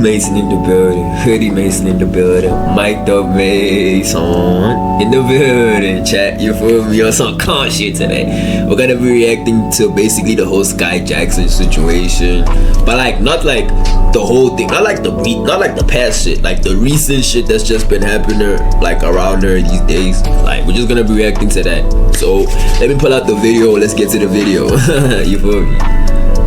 Mason in the building. Hoodie Mason in the building. Mike the Mason in the building. Chat, you feel me? On some con shit today. We're gonna be reacting to basically the whole Skai Jackson situation, but like not like the whole thing, not like the past shit, like the recent shit that's just been happening like around her these days. Like we're just gonna be reacting to that. So let me pull out the video. Let's get to the video. You feel me?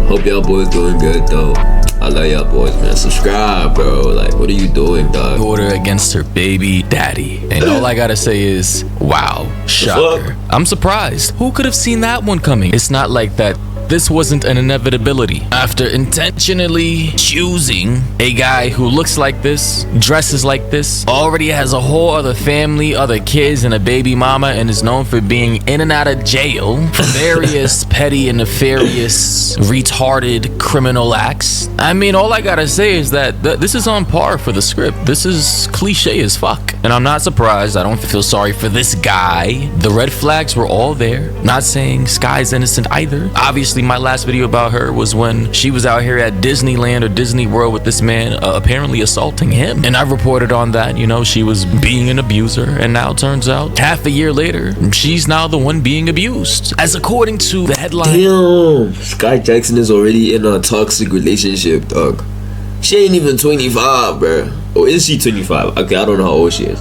Hope y'all boys doing good though. I love y'all boys, man. Subscribe, bro. Like, what are you doing, dog? Order against her baby daddy. And all I gotta say is, wow, shocker. I'm surprised. Who could have seen that one coming? It's not like that. This wasn't an inevitability. After intentionally choosing a guy who looks like this, dresses like this, already has a whole other family, other kids, and a baby mama, and is known for being in and out of jail for various petty and nefarious, retarded criminal acts. I mean, all I gotta say is that this is on par for the script. This is cliche as fuck. And I'm not surprised. I don't feel sorry for this guy. The red flags were all there. Not saying Skai's innocent either. Obviously, my last video about her was when she was out here at Disneyland or Disney World with this man apparently assaulting him, and I reported on that. You know, she was being an abuser, and now it turns out half a year later she's now the one being abused, as according to the headline. Damn, Skai Jackson is already in a toxic relationship, dog. She ain't even 25, bro. Or is she 25? Okay, I don't know how old she is.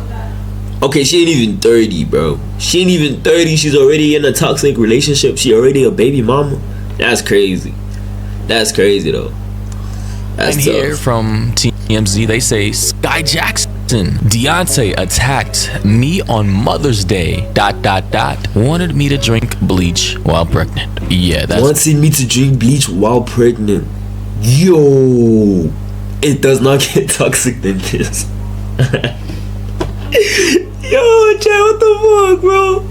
Okay, she ain't even 30, bro. She ain't even 30. She's already in a toxic relationship. She already a baby mama. That's crazy. That's crazy though. That's and tough. Here from TMZ, they say Skai Jackson, Deontay attacked me on Mother's Day. ... Wanted me to drink bleach while pregnant. Yeah, that's wanted me to drink bleach while pregnant. Yo, it does not get toxic than this. Yo, chat, what the fuck, bro?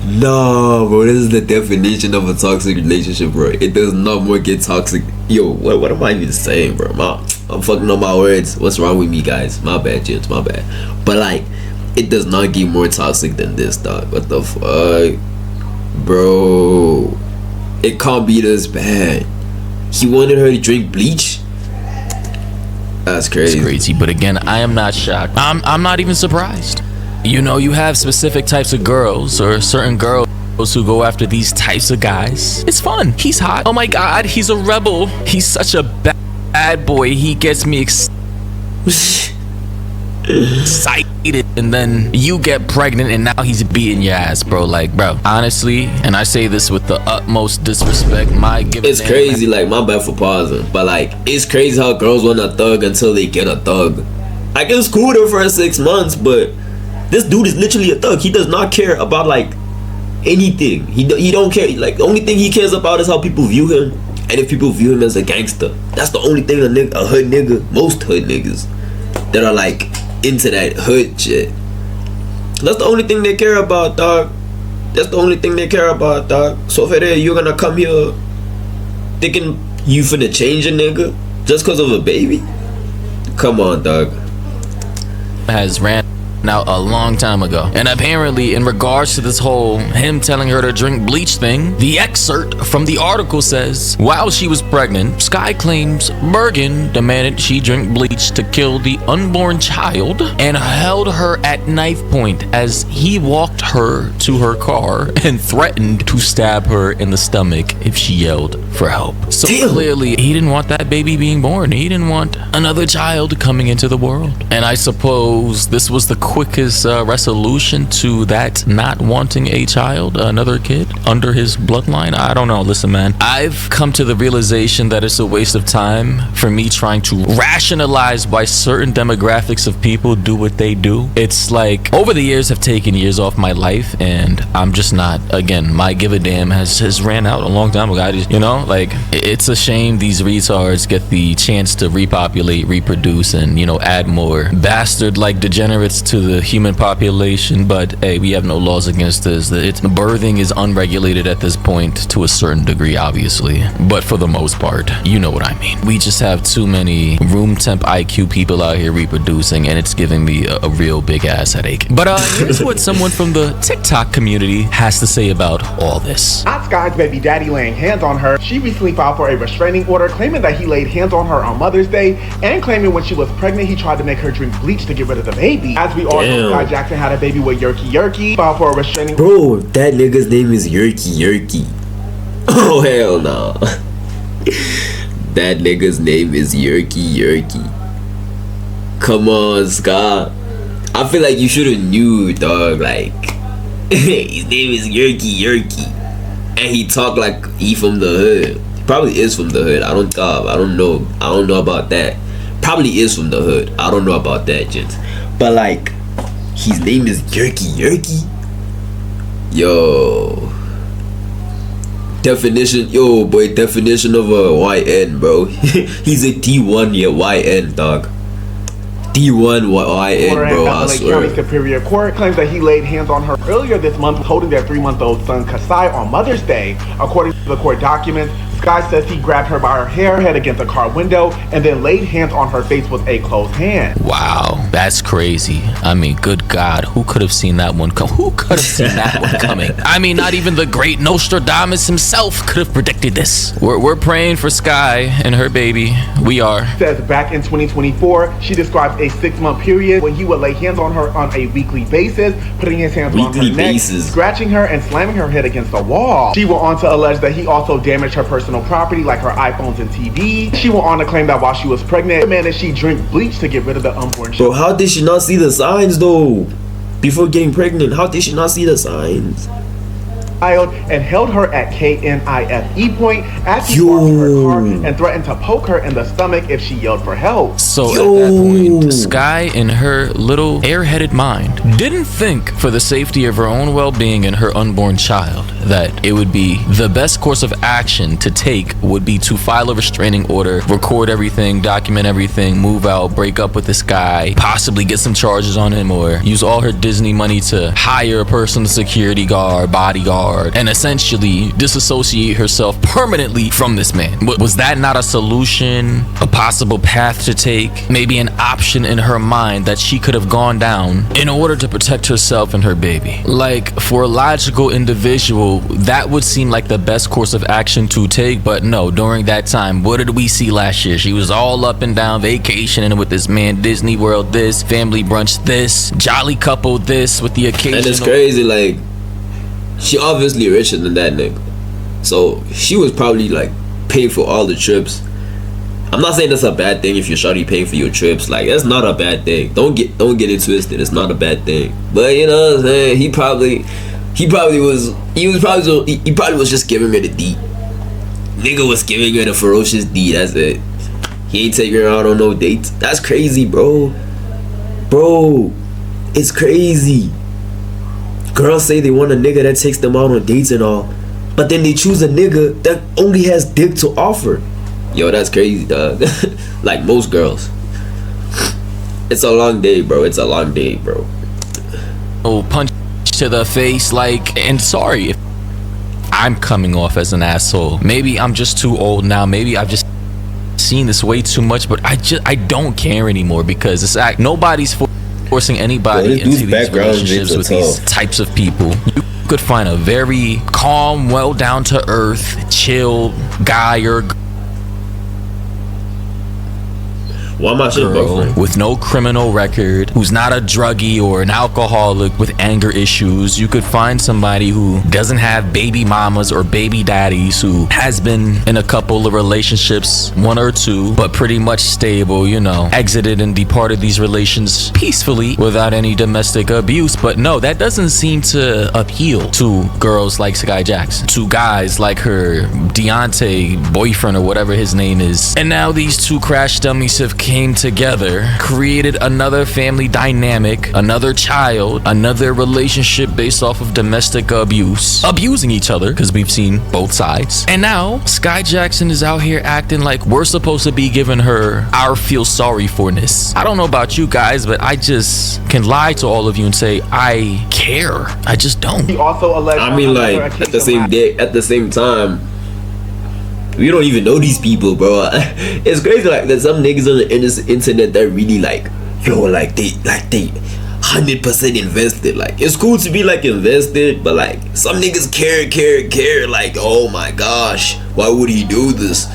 Nah, bro, this is the definition of a toxic relationship, bro. It does not more get toxic. Yo, what am I even saying, bro? I'm fucking up my words. What's wrong with me, guys? My bad, gents, my bad. But like, it does not get more toxic than this, dog. What the fuck, bro? It can't be this bad. He wanted her to drink bleach. That's crazy. It's crazy, but again, I am not shocked. I'm not even surprised. You know, you have specific types of girls or certain girls who go after these types of guys. It's fun. He's hot. Oh my god, he's a rebel. He's such a bad boy. He gets me excited, and then you get pregnant and now he's beating your ass, bro. Like, bro, honestly, and I say this with the utmost disrespect, it's crazy. Like, my bad for pausing, but like, it's crazy how girls want a thug until they get a thug. I can school her for 6 months, but this dude is literally a thug. He does not care about like anything. He don't care. Like, the only thing he cares about is how people view him, and if people view him as a gangster. That's the only thing a hood nigga, most hood niggas that are like into that hood shit. That's the only thing they care about, dog. That's the only thing they care about, dog. So if it is, you're gonna come here thinking you finna change a nigga just cause of a baby? Come on, dog. Has ran out a long time ago, and apparently in regards to this whole him telling her to drink bleach thing, the excerpt from the article says, while she was pregnant, Skai claims Bergen demanded she drink bleach to kill the unborn child and held her at knife point as he walked her to her car and threatened to stab her in the stomach if she yelled for help. So clearly he didn't want that baby being born. He didn't want another child coming into the world, and I suppose this was the quickest resolution to that not wanting a child, another kid under his bloodline. I don't know. Listen, man, I've come to the realization that it's a waste of time for me trying to rationalize why certain demographics of people do what they do. It's like, over the years have taken years off my life, and I'm just not, again, my give a damn has ran out a long time ago. I just, you know, like, it's a shame these retards get the chance to repopulate, reproduce, and, you know, add more bastard like degenerates to the human population, but hey, we have no laws against this. Birthing is unregulated at this point to a certain degree, obviously, but for the most part, you know what I mean. We just have too many room temp IQ people out here reproducing, and it's giving me a real big ass headache. But here's what someone from the TikTok community has to say about all this. Not Skai's baby daddy laying hands on her. She recently filed for a restraining order claiming that he laid hands on her on Mother's Day and claiming when she was pregnant he tried to make her drink bleach to get rid of the baby. As we all know, Skai Jackson had a baby with Yerky. Filed for a restraining order. Bro, that nigga's name is Yerky. Oh hell no. That nigga's name is Yerky. Come on, Skai. I feel like you should have knew, dog. Like, his name is Yerky, and he talk like he from the hood. He probably is from the hood. I don't know about that. Probably is from the hood. I don't know about that, gents. But like, his name is Yerky. Yo. Definition of a YN, bro. He's a D1 YN, dog. D1 YN, bro, I swear. County Superior Court claims that he laid hands on her earlier this month holding their 3-month-old son Skai on Mother's Day. According to the court documents, Skai says he grabbed her by her hair, head against a car window, and then laid hands on her face with a closed hand. Wow, that's crazy. I mean, good God, who could have seen that one come? Who could have seen that one coming? I mean, not even the great Nostradamus himself could have predicted this. We're praying for Skai and her baby. We are. Says back in 2024, she described a 6-month period when he would lay hands on her on a weekly basis, putting his hands on her neck, scratching her, and slamming her head against the wall. She went on to allege that he also damaged her personal property like her iPhones and TV. She went on to claim that while she was pregnant, demanded she drink bleach to get rid of the unborn child. Bro, how did she not see the signs though? Before getting pregnant, how did she not see the signs? And held her at KNIFE point as he walked to her car and threatened to poke her in the stomach if she yelled for help. So at that point, Skai, in her little airheaded mind, didn't think for the safety of her own well-being and her unborn child that it would be the best course of action to take would be to file a restraining order, record everything, document everything, move out, break up with this guy, possibly get some charges on him, or use all her Disney money to hire a personal security guard, bodyguard, and essentially disassociate herself permanently from this man. Was that not a solution, a possible path to take, maybe an option in her mind that she could have gone down in order to protect herself and her baby? Like, for a logical individual, that would seem like the best course of action to take, but no, during that time, what did we see last year? She was all up and down vacationing with this man, Disney World this, family brunch this, jolly couple this, with the occasional... And it's crazy, like, she obviously richer than that nigga, so she was probably like paying for all the trips. I'm not saying that's a bad thing if you're shawty paying for your trips. Like, that's not a bad thing. Don't get it twisted. It's not a bad thing. But you know what I'm saying? He probably was just giving her the D. Nigga was giving her the ferocious D. That's it. He ain't taking her out on no dates. That's crazy, bro. It's crazy. Girls say they want a nigga that takes them out on dates and all, but then they choose a nigga that only has dick to offer. Yo, that's crazy, dog. Like most girls. It's a long day, bro. Oh, punch to the face, like, and sorry if I'm coming off as an asshole. Maybe I'm just too old now. Maybe I've just seen this way too much, but I don't care anymore, because it's like nobody's forcing anybody into these relationships with these types of people. You could find a very calm, well down to earth, chill guy or girl with no criminal record, who's not a druggie or an alcoholic with anger issues. You could find somebody who doesn't have baby mamas or baby daddies, who has been in a couple of relationships, 1 or 2, but pretty much stable, you know, exited and departed these relations peacefully without any domestic abuse. But no, that doesn't seem to appeal to girls like Skai Jackson, to guys like her Deontay boyfriend or whatever his name is. And now these two crash dummies have came together, created another family dynamic, another child, another relationship based off of domestic abuse, abusing each other, because we've seen both sides. And now Skai Jackson is out here acting like we're supposed to be giving her our feel sorry forness. I don't know about you guys, but I just can lie to all of you and say I care. I just don't. He also alleged, I mean, like, at the same time, we don't even know these people, bro. It's crazy, like, there's some niggas on the internet that really, like, yo, like they 100% invested. Like, it's cool to be, like, invested, but, like, some niggas care, like, oh my gosh, why would he do this?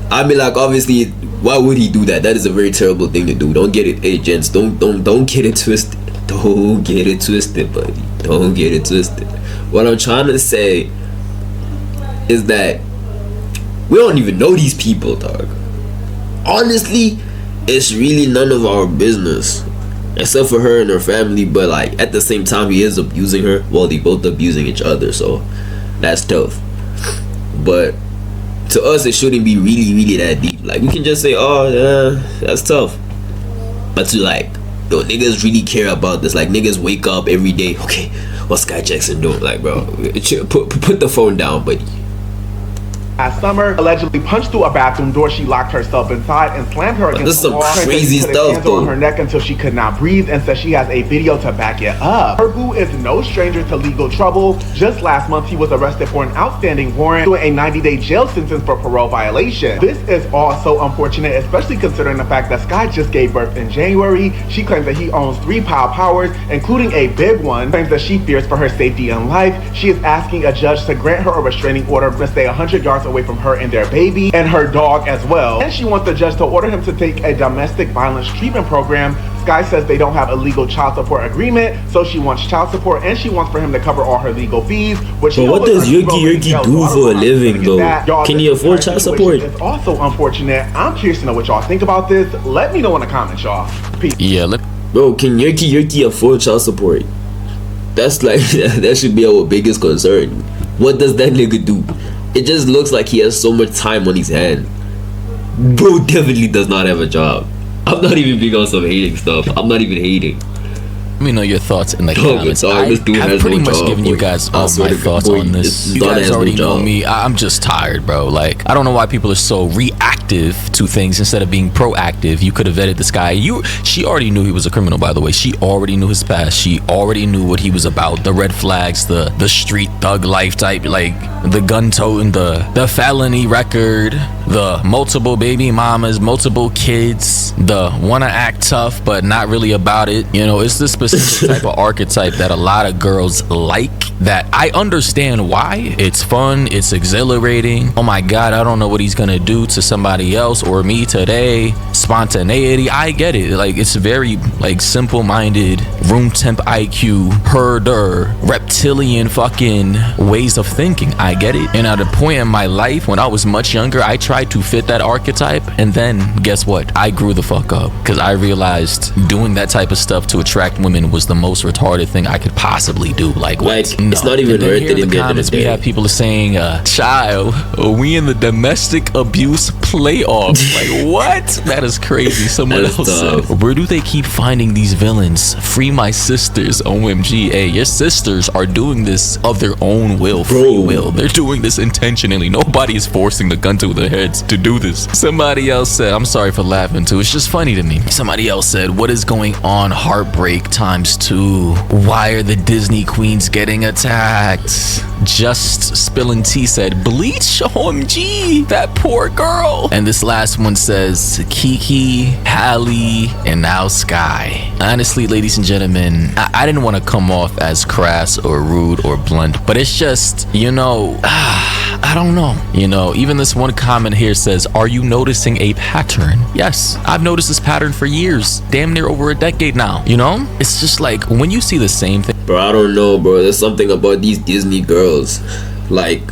I mean, like, obviously, why would he do that? That is a very terrible thing to do. Don't get it, hey, gents, don't get it twisted. Don't get it twisted, buddy. Don't get it twisted. What I'm trying to say is that we don't even know these people, dog. Honestly, it's really none of our business, except for her and her family. But, like, at the same time, he is abusing her. Well, they both abusing each other, so that's tough. But to us, it shouldn't be really that deep. Like, we can just say, oh yeah, that's tough. But to, like, yo, niggas really care about this. Like, niggas wake up every day, okay, what's Skai Jackson doing? Like, bro, put the phone down, buddy. Last summer, allegedly punched through a bathroom door. She locked herself inside and slammed her against the wall. This is some crazy stuff, though. On her neck until she could not breathe, and says she has a video to back it up. Her boo is no stranger to legal trouble. Just last month, he was arrested for an outstanding warrant, doing a 90-day jail sentence for parole violation. This is all so unfortunate, especially considering the fact that Skai just gave birth in January. She claims that he owns 3 powers, including a big one. Claims that she fears for her safety and life. She is asking a judge to grant her a restraining order to stay 100 yards away from her and their baby and her dog as well. And she wants the judge to order him to take a domestic violence treatment program. Skai says they don't have a legal child support agreement, so she wants child support, and she wants for him to cover all her legal fees. But what does Yerky do for a living, though? Can he afford child support? It's also unfortunate. I'm curious to know what y'all think about this. Let me know in the comments, y'all. Peace. Yeah, bro, can Yerky afford child support? That's like that should be our biggest concern. What does that nigga do? It just looks like he has so much time on his hand. Bro definitely does not have a job. I'm not even big on some hating stuff. I'm not even hating. Let me know your thoughts in the comments. I've pretty much given you guys all my thoughts on this. You guys already know me. I'm just tired, bro. Like, I don't know why people are so reactive to things instead of being proactive. You could have vetted this guy. She already knew he was a criminal, by the way. She already knew his past. She already knew what he was about. The red flags, the street thug life type, like the gun toting, the felony record, the multiple baby mamas, multiple kids, the wanna act tough but not really about it. You know, it's this specific type of archetype that a lot of girls like, that I understand why. It's fun, it's exhilarating. Oh my god, I don't know what he's gonna do to somebody else or me today. Spontaneity, I get it. Like, it's very, like, simple-minded, room temp IQ, herder, reptilian fucking ways of thinking. I get it. And at a point in my life when I was much younger, I tried to fit that archetype, and then guess what? I grew the fuck up, because I realized doing that type of stuff to attract women was the most retarded thing I could possibly do. Like, what? No. It's not even worth it. In the comments, we have people saying, child, are we in the domestic abuse playoff? Like, what? That is crazy. Someone else said, where do they keep finding these villains? Free my sisters. OMG. Hey, your sisters are doing this of their own will, free will. They're doing this intentionally. Nobody is forcing the gun to their heads to do this. Somebody else said, I'm sorry for laughing too, it's just funny to me. Somebody else said, what is going on? Heartbreak ×2. Why are the Disney queens getting attacked? Just Spilling Tea said, Bleach? OMG, that poor girl. And this last one says, Kiki, Hallie, and now Skai. Honestly, ladies and gentlemen, I didn't want to come off as crass or rude or blunt, but it's just, you know, I don't know. You know, even this one comment here says, are you noticing a pattern? Yes, I've noticed this pattern for years, damn near over a decade now. You know, it's just like when you see the same thing. Bro, I don't know, bro. There's something about these Disney girls. Like,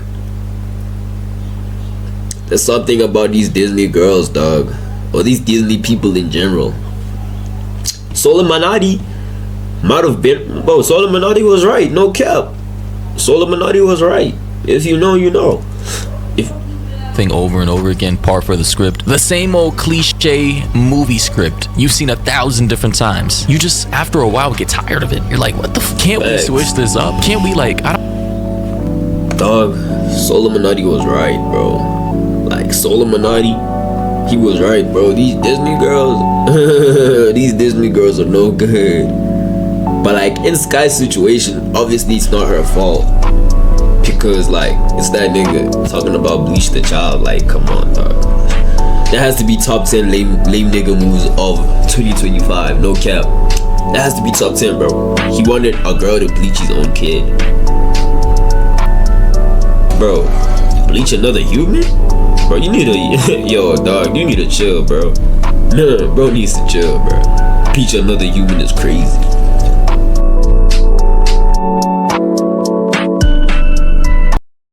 there's something about these Disney girls, dog. Or these Disney people in general. Solomonati might have been, bro, Solomonati was right, no cap. Solomonati was right. If you know, you know. If thing over and over again, par for the script. The same old cliche movie script you've seen 1,000 different times. You just, after a while, get tired of it. You're like, what the can't we switch this up? Can't we, like, I don't... Dog, Solomonati was right, bro. Like, Solomonati, he was right, bro. These Disney girls, these Disney girls are no good. But like, in Skai's situation, obviously it's not her fault. Because like, it's that nigga talking about bleach the child. Like, come on, dog. That has to be top 10 lame nigga moves of 2025, no cap. That has to be top 10, bro. He wanted a girl to bleach his own kid. Bro, bleach another human? Bro, you need to, yo, dog, you need to chill, bro. No, bro needs to chill, bro. Bleach another human is crazy.